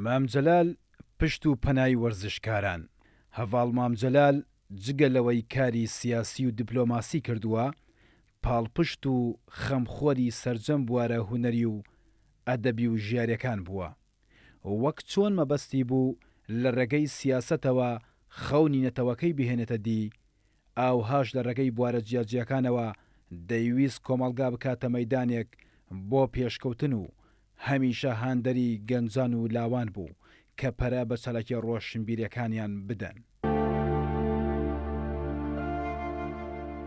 مامجەلال پشت و پەنای وەرزشکاران. هەڤاڵ مامجەلال جگە لەوەی کاری سیاسی و دیپلۆماسی کردووە، پاڵپشت و خەمخۆری سەرجەم بوارە هونەری و ئەدەبی و ژیاریەکان بووە. وەک چۆن مەبەستی بوو لە ڕێگەی سیاسەتەوە خەونی نەتەوەکەی بهێنێتە دی، ئاوهاش لە ڕێگەی بوارە جیاجیەکانەوە دەیویست کۆمەڵگا بکاتە مەیدانێک بۆ پێشکەوتن و هەمیشە هاندەری گەنجان و لاوان بوو کە پەرە بە چەلەکی ڕۆژشنبیرەکانیان بدەن.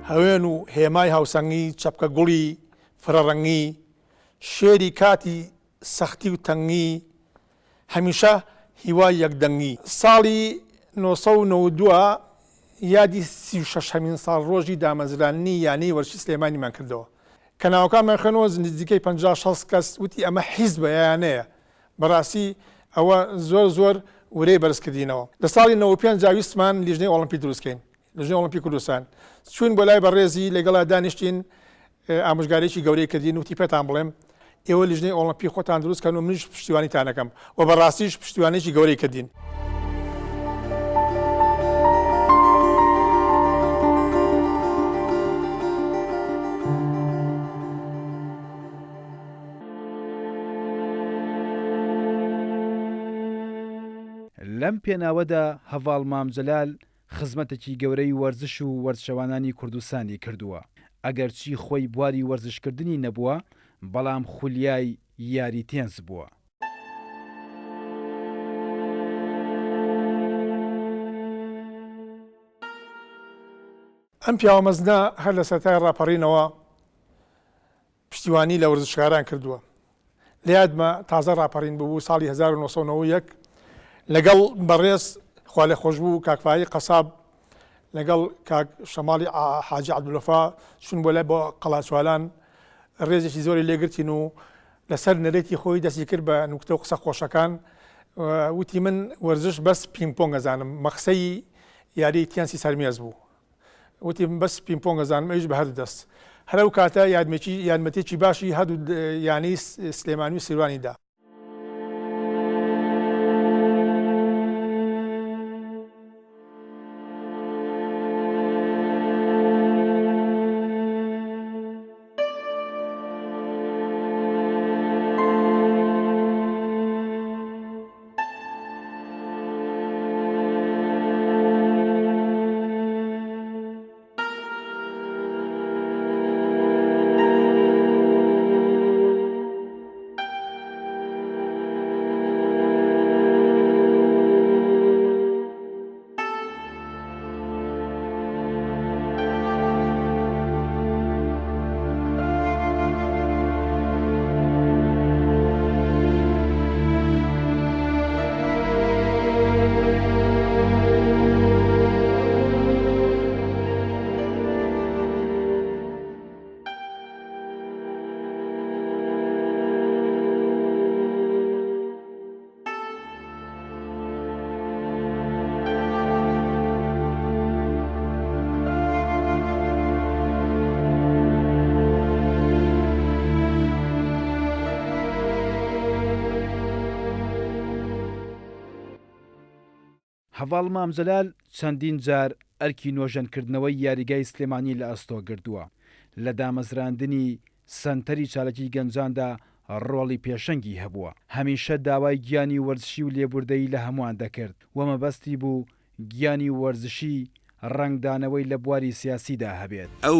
هەوێن و هێمای هاوسەنگی چەپکە گوڵی فرەڕەنگی، شێری کاتی سەختی و تەنگی، هەمیشە هیوای یەکدەنگی. ساڵی 1992 یادی 36مین ساڵ ڕۆژی دامەزرانی یانەی وەرزشی سلێمانیمان کردەوە کە ناوەکانمان خوێنەوە نزیکەی 50-60 کەس وتی ئەمە حیزبە یانەیە. بەڕاستی ئەوە زۆر ورەی بەرزکردینەوە. لە ساڵی 95 جاویستمان لیژنەی ئۆڵمپی دروستکەین، لیژنەی ئۆڵمپی کوردستان. چوین بۆ لای بەڕێزی لەگەڵا دانیشتین ئامۆژگارێکی گەورەی کردین وتی پێتان بڵێم ئێوە لیژنەی ئۆڵمپی خۆتان دروستکەن و منیش پشتیوانیتان دەکەم و بەڕاستیش پشتیوانێکی گەورەی کردین. لەم پێناوەدا هەڤاڵ مامجەلال خزمەتێکی گەورەی وەرزش و وەرزشەوانانی کوردستانی کردووە. ئەگەرچی خۆی بواری وەرزشکردنی نەبووە، بەڵام خولیای یاری تێنس بووە. ئەم پیاوە مەزنە هەر لە سەرەتای ڕاپەڕینەوە پشتیوانی لە وەرزشکاران کردووە. لە یادمە تازە ڕاپەڕین بوو ساڵی 1991 لەگەڵ بەڕێز خوا لێ خۆش بوو کاکفایی قەساب لەگەڵ کاک شەماڵی حاجی عەبدولوەفا چون بۆ لای بۆ قەڵاچوالان ڕێزێکی زۆری لێگرتین و لەسەر نەرێتی خۆی دەستی کرد بە نوکتە و قسە خۆشەکان. وتی من وەرزش بەس پینگ-پۆنگ ئەزانم، مەقسەی یاری تێنسی سەرمێز بوو. وتی بەس پینگ-پۆنگ ئەزانم، ئەویش بە هەردوو دەست. هەر ئەو کاتە یارمەتێکی باشی هەردوو یانەی سلێمانی و سیروانیدا. هەڤاڵ مامجەلال چەندین جار ئەرکی نۆژەنکردنەوەی یاریگای سلێمانی لە ئەستۆ گردووە. لە دامەزراندنی سەنتەری چالەکی گەنجاندا ڕۆڵی پێشەنگی هەبووە. هەمیشە داوای گیانی وەرزشی و لێبوردەی لە هەمووان دەکرد و مەبەستی بوو گیانی وەرزشی ڕنگدانەوەی لە بواری سیاسیدا هەبێت. ئەو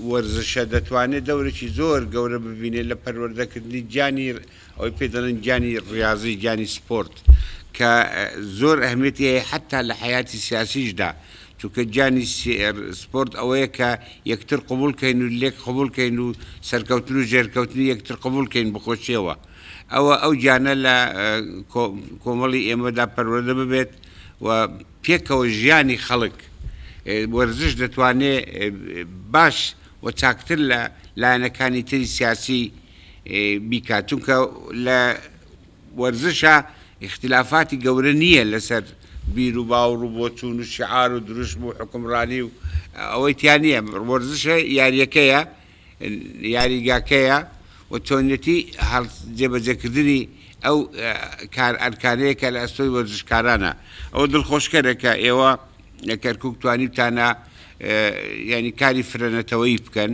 وەرزشە دەتوانێت دەورێکی زۆر گەورە ببینێت لە پەروەردەکردنی گیانی ئەوەی پێ دەڵێن گیانی ڕاضی، گیانی سپۆرت، کە زۆر ئەهمیەتی هەیە حتا لە حیاتی سیاسیشدا، چونکە گیانی سپۆرت ئەوەیە کە یەکتر قبولکەین و لێک قبولکەین و سەرکەوتن و ژێرکەوتنی یەکتر قبولکەین بخۆشیەوە. ئەو گیانە لە کۆمەڵی ئێمەدا پەروەردە ببێت و پێکەوە ژیانی خەڵک وەرزش دەتوانێت باش و چاکتر لە لایەنەکانی تری سیاسی بیکات، چونکە لە وەرزشە اختلافاتی گەورە نییە لەسەر بیر و باوڕ و بۆچوون و شعار و دروشم و حکومڕانی و ئەوەی تیان نییە. وەرزشە یاریەکەیە، یاریگاکەیە و تۆنیەتی جێبەجێکردنی ئەو ئەرکانەیە کە لە ئەستۆی وەرزشکارانە ئەوە دڵخۆشکەرە کە ئێوە لە کەرکووک توانیتانە ینی کاری فرەنەتەوەی بکەن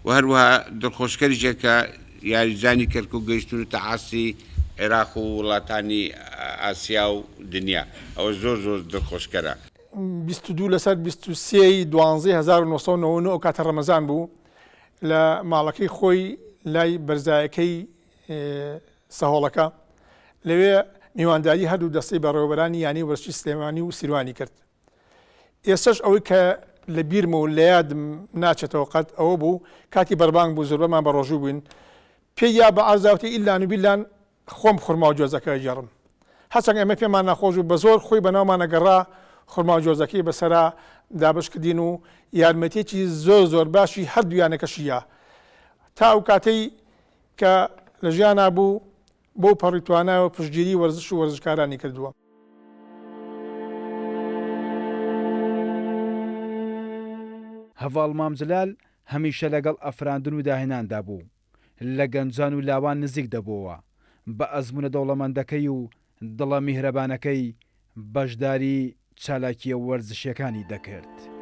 و هەروەها دڵخۆشکەریشە کە یاریزانی کەرکووک گەیشتونتە عاسی عێراق و وڵاتانی ئاسیا و دنیا ئەوە زۆر زۆر دڵخۆشکەرە. 22 لەسەر 23 دوانزەی 1990 ئەو کاتە ڕەمەزان بوو لە ماڵەکەی خۆی لای بەرزایەکەی سەهۆڵەکە لەوێ میوانداری هەردوو دەستەی بەڕێوەبەرانی یانی وەرزشی سلێمانی و سیروانی کرد. ئێستش ئەوەی کە لە بیرمە و لە یادم ناچێتەوە قەت ئەوە بوو کاتی بەربانگ بوو زۆربەمان بە ڕۆژوو بووین پێی یا بە ئازاوتی ئیلان و بیلان خۆم خورما و جۆزەکە ژێڕم هەچەنگ ئەمە پێمان ناخۆش و بە زۆر خۆی بەناومانە گەڕا خورما و جۆزەکەی بەسەرا دابشکردین و یارمەتێکی زۆر زۆر باشی هەردوویانەکەشیە تا ئەو کاتەی کە لە ژیانە بوو بۆ پەڕیتوانە و پشتگیری وەرزش و وەرزشکارانی کردووە. هەڤاڵ مامجلال هەمیشە لەگەڵ ئەفراندن و داهێناندا بوو لە گەنجان و لاوان نزیک دەبووە بە ئەزمونە دەوڵەمەندەکەی و دڵە میهرەبانەکەی بەشداری چالاکیە وەرزشیەکانی دەکرد.